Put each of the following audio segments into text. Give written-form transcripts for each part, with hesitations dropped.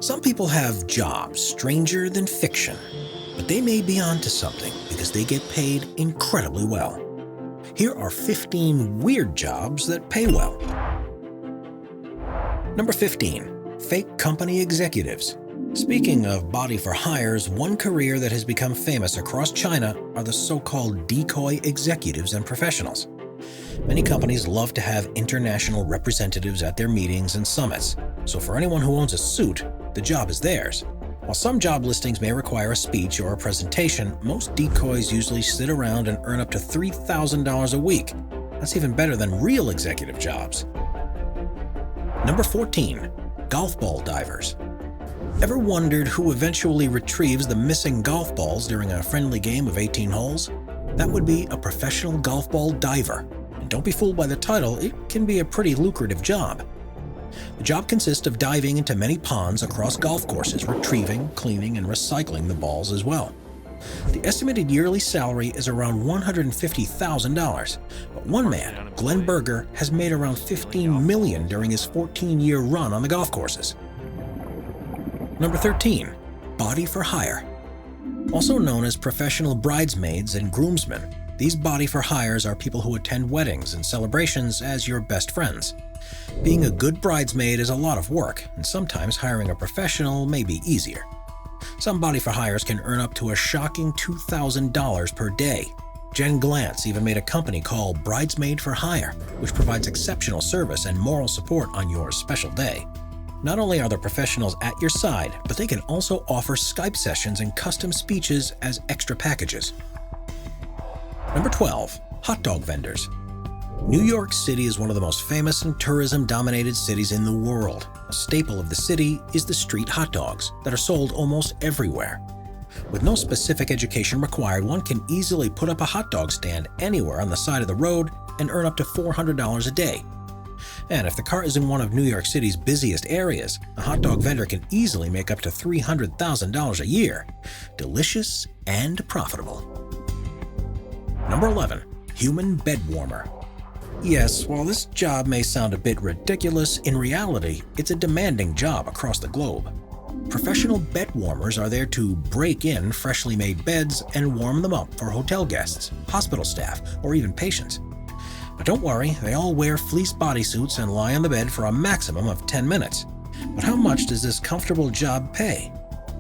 Some people have jobs stranger than fiction, but they may be onto something because they get paid incredibly well. Here are 15 weird jobs that pay well. Number 15. Fake company executives. Speaking of body for hires, one career that has become famous across China are the so-called decoy executives and professionals. Many companies love to have international representatives at their meetings and summits, so for anyone who owns a suit, the job is theirs. While some job listings may require a speech or a presentation, most decoys usually sit around and earn up to $3,000 a week. That's even better than real executive jobs. Number 14. Golf ball divers. Ever wondered who eventually retrieves the missing golf balls during a friendly game of 18 holes? That would be a professional golf ball diver. And don't be fooled by the title, it can be a pretty lucrative job. The job consists of diving into many ponds across golf courses, retrieving, cleaning, and recycling the balls as well. The estimated yearly salary is around $150,000, but one man, Glenn Berger, has made around $15 million during his 14-year run on the golf courses. Number 13. Body for hire. Also known as professional bridesmaids and groomsmen, these body for hires are people who attend weddings and celebrations as your best friends. Being a good bridesmaid is a lot of work, and sometimes hiring a professional may be easier. Some body for hires can earn up to a shocking $2,000 per day. Jen Glantz even made a company called Bridesmaid for Hire, which provides exceptional service and moral support on your special day. Not only are the professionals at your side, but they can also offer Skype sessions and custom speeches as extra packages. Number 12. Hot dog vendors. New York City is one of the most famous and tourism-dominated cities in the world. A staple of the city is the street hot dogs that are sold almost everywhere. With no specific education required, one can easily put up a hot dog stand anywhere on the side of the road and earn up to $400 a day. And if the cart is in one of New York City's busiest areas, a hot dog vendor can easily make up to $300,000 a year. Delicious and profitable. Number 11. Human bed warmer. Yes, while this job may sound a bit ridiculous, in reality, it's a demanding job across the globe. Professional bed warmers are there to break in freshly made beds and warm them up for hotel guests, hospital staff, or even patients. But don't worry, they all wear fleece bodysuits and lie on the bed for a maximum of 10 minutes. But how much does this comfortable job pay?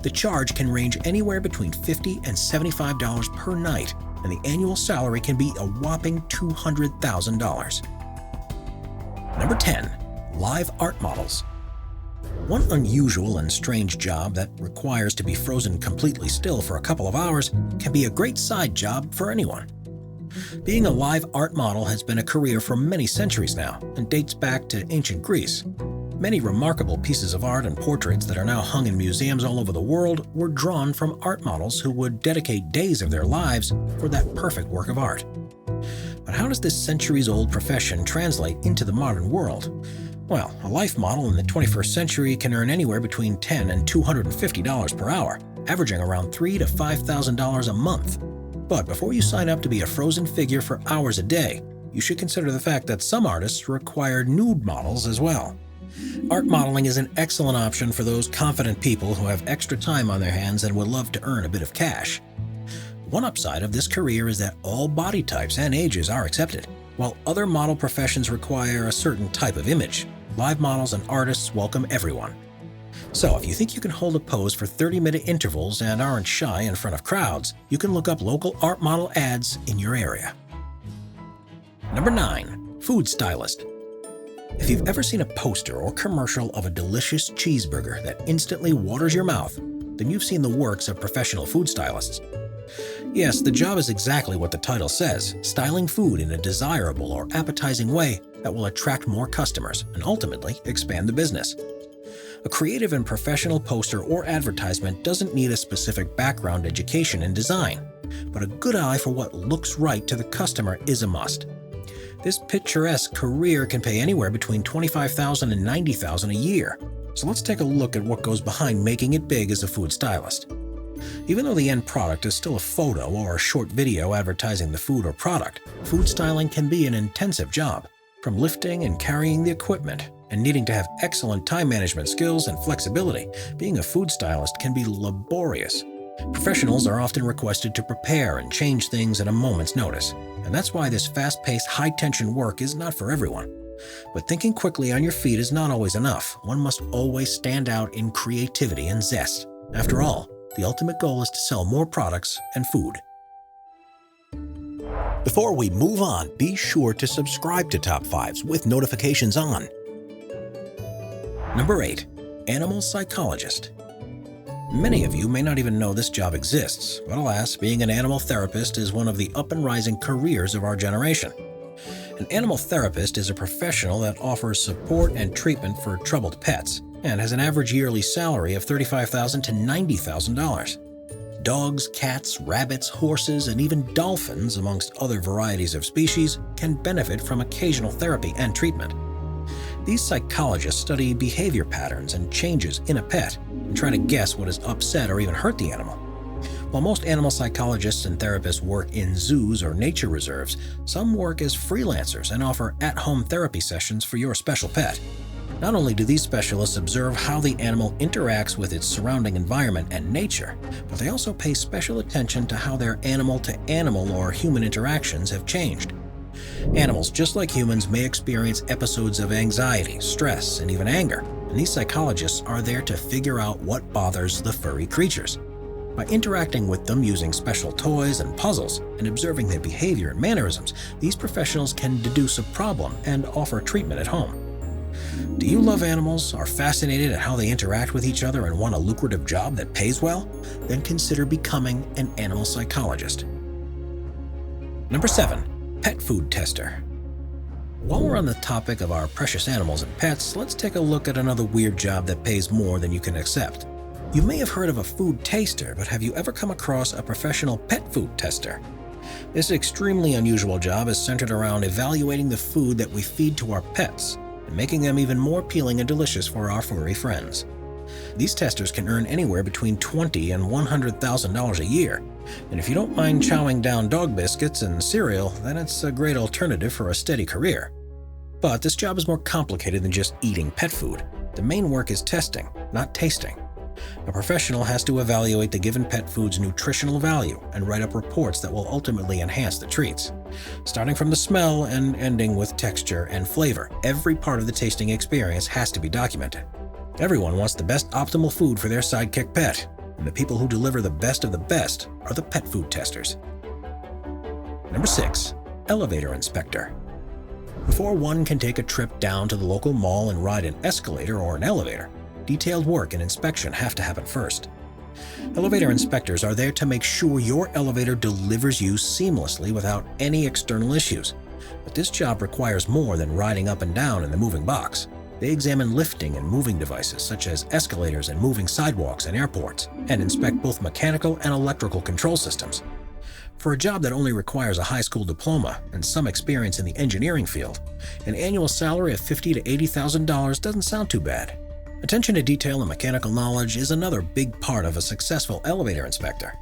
The charge can range anywhere between $50 and $75 per night, and the annual salary can be a whopping $200,000. Number 10. Live art models. One unusual and strange job that requires to be frozen completely still for a couple of hours can be a great side job for anyone. Being a live art model has been a career for many centuries now and dates back to ancient Greece. Many remarkable pieces of art and portraits that are now hung in museums all over the world were drawn from art models who would dedicate days of their lives for that perfect work of art. But how does this centuries-old profession translate into the modern world? Well, a life model in the 21st century can earn anywhere between $10 and $250 per hour, averaging around $3,000 to $5,000 a month. But before you sign up to be a frozen figure for hours a day, you should consider the fact that some artists require nude models as well. Art modeling is an excellent option for those confident people who have extra time on their hands and would love to earn a bit of cash. One upside of this career is that all body types and ages are accepted. While other model professions require a certain type of image, live models and artists welcome everyone. So if you think you can hold a pose for 30-minute intervals and aren't shy in front of crowds, you can look up local art model ads in your area. Number 9. Food stylist. If you've ever seen a poster or commercial of a delicious cheeseburger that instantly waters your mouth, then you've seen the works of professional food stylists. Yes, the job is exactly what the title says, styling food in a desirable or appetizing way that will attract more customers and ultimately expand the business. A creative and professional poster or advertisement doesn't need a specific background education in design, but a good eye for what looks right to the customer is a must. This picturesque career can pay anywhere between $25,000 and $90,000 a year. So let's take a look at what goes behind making it big as a food stylist. Even though the end product is still a photo or a short video advertising the food or product, food styling can be an intensive job. From lifting and carrying the equipment, and needing to have excellent time management skills and flexibility, being a food stylist can be laborious. Professionals are often requested to prepare and change things at a moment's notice, and that's why this fast-paced, high-tension work is not for everyone. But thinking quickly on your feet is not always enough. One must always stand out in creativity and zest. After all, the ultimate goal is to sell more products and food. Before we move on, be sure to subscribe to Top 5s with notifications on. Number 8. Animal Psychologist. Many of you may not even know this job exists, but alas, being an animal therapist is one of the up-and-rising careers of our generation. An animal therapist is a professional that offers support and treatment for troubled pets and has an average yearly salary of $35,000 to $90,000. Dogs, cats, rabbits, horses, and even dolphins, amongst other varieties of species, can benefit from occasional therapy and treatment. These psychologists study behavior patterns and changes in a pet and try to guess what has upset or even hurt the animal. While most animal psychologists and therapists work in zoos or nature reserves, some work as freelancers and offer at-home therapy sessions for your special pet. Not only do these specialists observe how the animal interacts with its surrounding environment and nature, but they also pay special attention to how their animal-to-animal or human interactions have changed. Animals, just like humans, may experience episodes of anxiety, stress, and even anger, and these psychologists are there to figure out what bothers the furry creatures. By interacting with them using special toys and puzzles and observing their behavior and mannerisms, these professionals can deduce a problem and offer treatment at home. Do you love animals, are fascinated at how they interact with each other, and want a lucrative job that pays well? Then consider becoming an animal psychologist. Number 7. Pet food tester. While we're on the topic of our precious animals and pets, let's take a look at another weird job that pays more than you can accept. You may have heard of a food taster, but have you ever come across a professional pet food tester? This extremely unusual job is centered around evaluating the food that we feed to our pets and making them even more appealing and delicious for our furry friends. These testers can earn anywhere between $20,000 and $100,000 a year, and if you don't mind chowing down dog biscuits and cereal, then it's a great alternative for a steady career. But this job is more complicated than just eating pet food. The main work is testing, not tasting. A professional has to evaluate the given pet food's nutritional value and write up reports that will ultimately enhance the treats. Starting from the smell and ending with texture and flavor, every part of the tasting experience has to be documented. Everyone wants the best optimal food for their sidekick pet, and the people who deliver the best of the best are the pet food testers. Number 6. Elevator Inspector. Before one can take a trip down to the local mall and ride an escalator or an elevator, detailed work and inspection have to happen first. Elevator inspectors are there to make sure your elevator delivers you seamlessly without any external issues. But this job requires more than riding up and down in the moving box. They examine lifting and moving devices such as escalators and moving sidewalks in airports, and inspect both mechanical and electrical control systems. For a job that only requires a high school diploma and some experience in the engineering field, an annual salary of $50,000 to $80,000 doesn't sound too bad. Attention to detail and mechanical knowledge is another big part of a successful elevator inspector.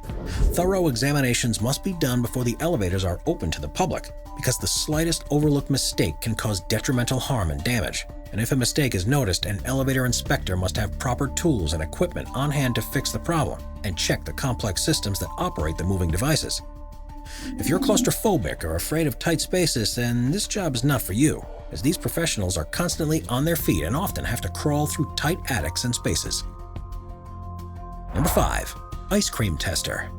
Thorough examinations must be done before the elevators are open to the public, because the slightest overlooked mistake can cause detrimental harm and damage. And if a mistake is noticed, an elevator inspector must have proper tools and equipment on hand to fix the problem and check the complex systems that operate the moving devices. If you're claustrophobic or afraid of tight spaces, then this job is not for you, as these professionals are constantly on their feet and often have to crawl through tight attics and spaces. Number 5. Ice cream tester.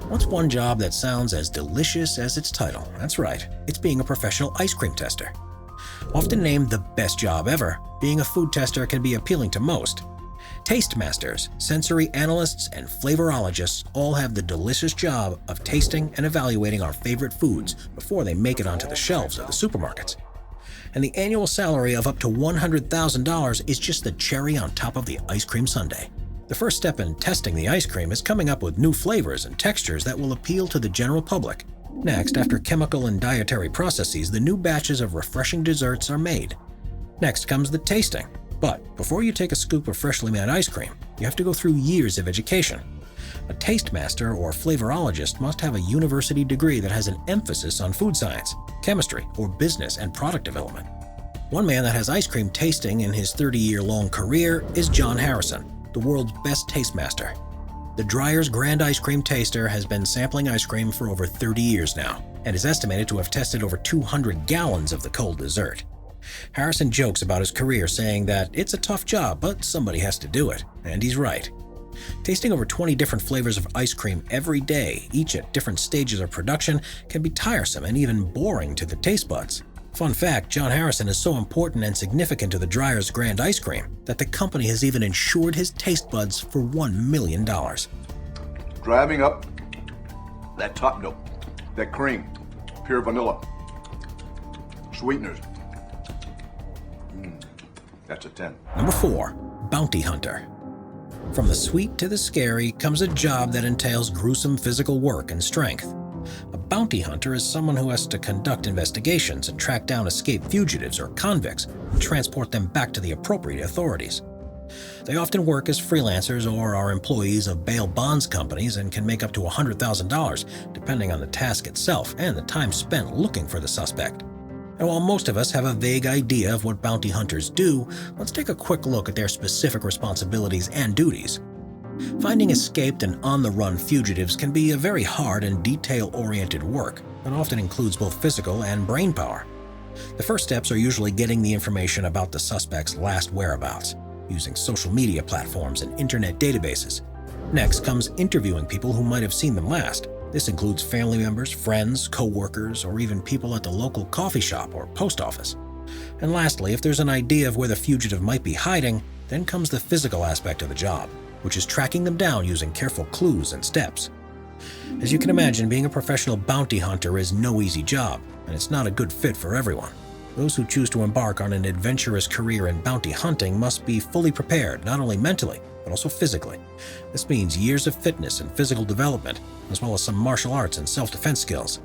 What's one job that sounds as delicious as its title? That's right, it's being a professional ice cream tester. Often named the best job ever, being a food tester can be appealing to most. Taste masters, sensory analysts, and flavorologists all have the delicious job of tasting and evaluating our favorite foods before they make it onto the shelves of the supermarkets. And the annual salary of up to $100,000 is just the cherry on top of the ice cream sundae. The first step in testing the ice cream is coming up with new flavors and textures that will appeal to the general public. Next, after chemical and dietary processes, the new batches of refreshing desserts are made. Next comes the tasting. But before you take a scoop of freshly made ice cream, you have to go through years of education. A taste master or flavorologist must have a university degree that has an emphasis on food science, chemistry, or business and product development. One man that has ice cream tasting in his 30-year-long career is John Harrison, the world's best tastemaster. The Dreyer's Grand Ice Cream Taster has been sampling ice cream for over 30 years now, and is estimated to have tested over 200 gallons of the cold dessert. Harrison jokes about his career, saying that it's a tough job, but somebody has to do it, and he's right. Tasting over 20 different flavors of ice cream every day, each at different stages of production, can be tiresome and even boring to the taste buds. Fun fact, John Harrison is so important and significant to the Dreyer's Grand Ice Cream that the company has even insured his taste buds for $1 million. Driving up that top note, that cream, pure vanilla, sweeteners. That's a 10. Number 4. Bounty Hunter. From the sweet to the scary comes a job that entails gruesome physical work and strength. A bounty hunter is someone who has to conduct investigations and track down escaped fugitives or convicts and transport them back to the appropriate authorities. They often work as freelancers or are employees of bail bonds companies and can make up to $100,000, depending on the task itself and the time spent looking for the suspect. And while most of us have a vague idea of what bounty hunters do, let's take a quick look at their specific responsibilities and duties. Finding escaped and on-the-run fugitives can be a very hard and detail-oriented work that often includes both physical and brain power. The first steps are usually getting the information about the suspect's last whereabouts, using social media platforms and internet databases. Next comes interviewing people who might have seen them last. This includes family members, friends, co-workers, or even people at the local coffee shop or post office. And lastly, if there's an idea of where the fugitive might be hiding, then comes the physical aspect of the job, which is tracking them down using careful clues and steps. As you can imagine, being a professional bounty hunter is no easy job, and it's not a good fit for everyone. Those who choose to embark on an adventurous career in bounty hunting must be fully prepared, not only mentally, but also physically. This means years of fitness and physical development, as well as some martial arts and self-defense skills.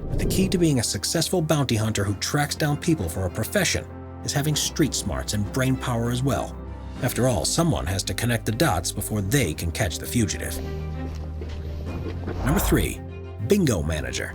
But the key to being a successful bounty hunter who tracks down people for a profession is having street smarts and brain power as well. After all, someone has to connect the dots before they can catch the fugitive. Number 3. Bingo Manager.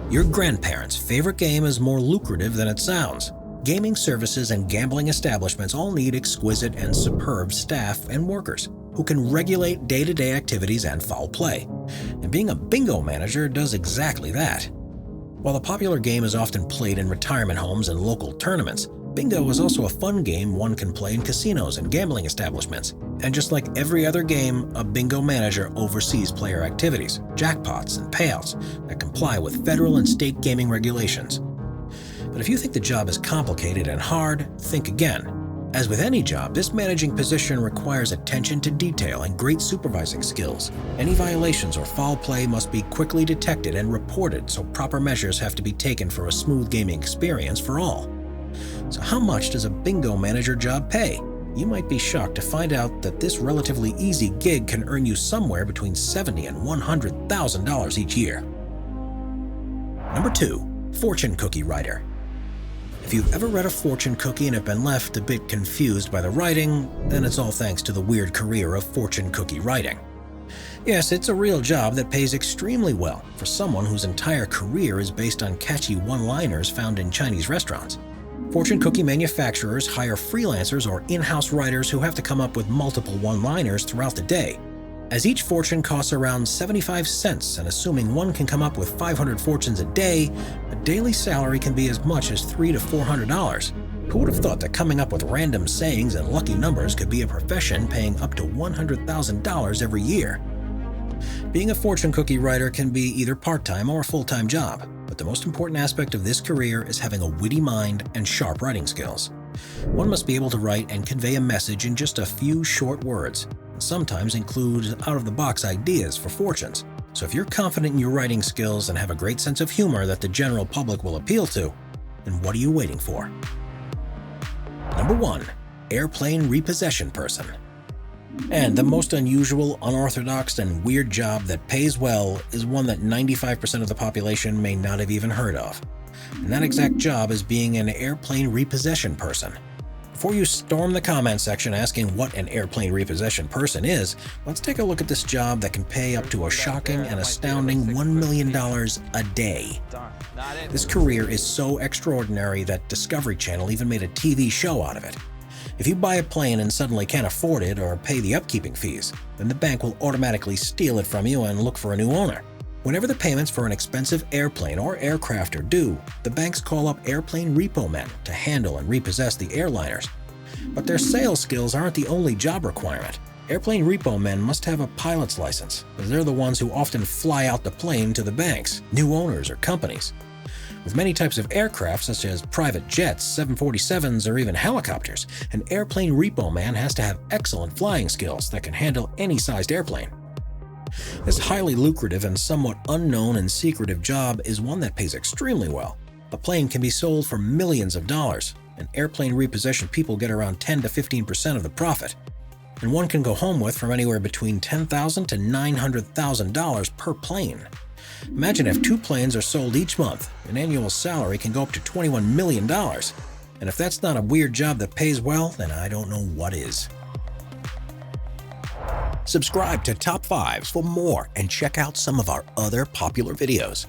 Your grandparents' favorite game is more lucrative than it sounds. Gaming services and gambling establishments all need exquisite and superb staff and workers who can regulate day-to-day activities and foul play. And being a bingo manager does exactly that. While the popular game is often played in retirement homes and local tournaments, bingo is also a fun game one can play in casinos and gambling establishments. And just like every other game, a bingo manager oversees player activities, jackpots, and payouts that comply with federal and state gaming regulations. But if you think the job is complicated and hard, think again. As with any job, this managing position requires attention to detail and great supervising skills. Any violations or foul play must be quickly detected and reported, so proper measures have to be taken for a smooth gaming experience for all. So how much does a bingo manager job pay? You might be shocked to find out that this relatively easy gig can earn you somewhere between $70,000 and $100,000 each year. Number 2. Fortune Cookie Writer. If you've ever read a fortune cookie and have been left a bit confused by the writing, then it's all thanks to the weird career of fortune cookie writing. Yes, it's a real job that pays extremely well for someone whose entire career is based on catchy one-liners found in Chinese restaurants. Fortune cookie manufacturers hire freelancers or in-house writers who have to come up with multiple one-liners throughout the day. As each fortune costs around 75 cents, and assuming one can come up with 500 fortunes a day, a daily salary can be as much as $300 to $400. Who would have thought that coming up with random sayings and lucky numbers could be a profession paying up to $100,000 every year? Being a fortune cookie writer can be either part-time or a full-time job, but the most important aspect of this career is having a witty mind and sharp writing skills. One must be able to write and convey a message in just a few short words, and sometimes include out-of-the-box ideas for fortunes. So if you're confident in your writing skills and have a great sense of humor that the general public will appeal to, then what are you waiting for? Number 1. Airplane Repossession Person. And the most unusual, unorthodox, and weird job that pays well is one that 95% of the population may not have even heard of. And that exact job is being an airplane repossession person. Before you storm the comment section asking what an airplane repossession person is, let's take a look at this job that can pay up to a shocking and astounding $1 million a day. This career is so extraordinary that Discovery Channel even made a TV show out of it. If you buy a plane and suddenly can't afford it or pay the upkeeping fees, then the bank will automatically steal it from you and look for a new owner. Whenever the payments for an expensive airplane or aircraft are due, the banks call up airplane repo men to handle and repossess the airliners. But their sales skills aren't the only job requirement. Airplane repo men must have a pilot's license, as they're the ones who often fly out the plane to the banks, new owners, or companies. With many types of aircraft, such as private jets, 747s, or even helicopters, an airplane repo man has to have excellent flying skills that can handle any sized airplane. This highly lucrative and somewhat unknown and secretive job is one that pays extremely well. A plane can be sold for millions of dollars, and airplane repossession people get around 10 to 15% of the profit. And one can go home with from anywhere between $10,000 to $900,000 per plane. Imagine if 2 planes are sold each month, an annual salary can go up to $21 million. And if that's not a weird job that pays well, then I don't know what is. Subscribe to Top 5s for more and check out some of our other popular videos.